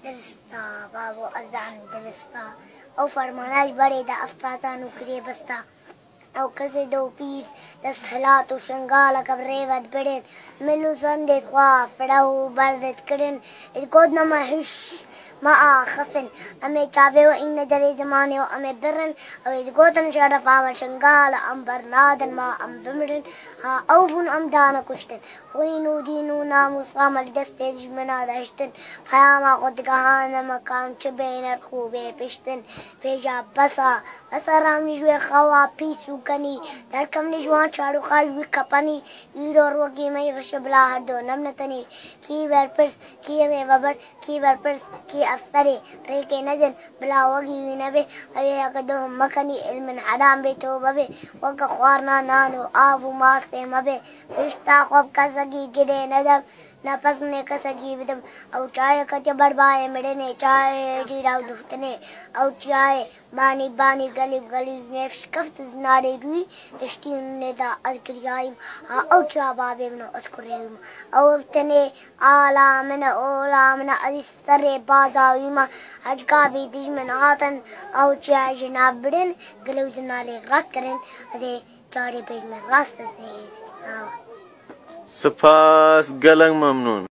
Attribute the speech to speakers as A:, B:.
A: درستا بابو أذان درستا أو فرماناش بڑے دا أفساتانو کرے بستا أو كسي دو بيس تسخلات وشنغالة كبريفت بدن منو سندت خواف فرهو بردت كرن الكودنا ما هش ما خفن أمي تابي وإن دري زماني وأمي برن أو الكودن شرف عمل شنغالة أم برنادن ما أم بمرن ها أو بن أم دانا كشتن وينو دينو ناموس عمل دستيج منا داشتن خياما قد كهانا مقام شبين الخوبة بشتن فيجا بسا رام نجوي خوا بيسو كني دركم نجوان شارو خاجوي كپني يرور وقي مي رشبلا هردو نمنتني كي برپرس كي ريوبر كي برپرس كي أفطري ريكي ندن بلا وقي وينبه أبي أقدهم مكني المن حرام بيتو ببي وقا خوارنا نانو آفو ماسته مبه بشتا خوب كسكي كده ندم نفس ने कसगी विदम औ चाय कते बरबाए मेरे ने चाय जीराव दुखतने औ चाय बानी बानी गली गली में कफ्त नारे रुई दस्ती ने दा अलक्रियाइम हा औ चा बाबे मन अस्कुरेम औ तने आला मन ओला मन अदिस्तरे बाजाविमा हजका भी दिज में आतन औ चाय जनाब बड़न गले नाले रास करें अदे चारे पेज में रास से
B: سپاس گەلەنگ مەمنون.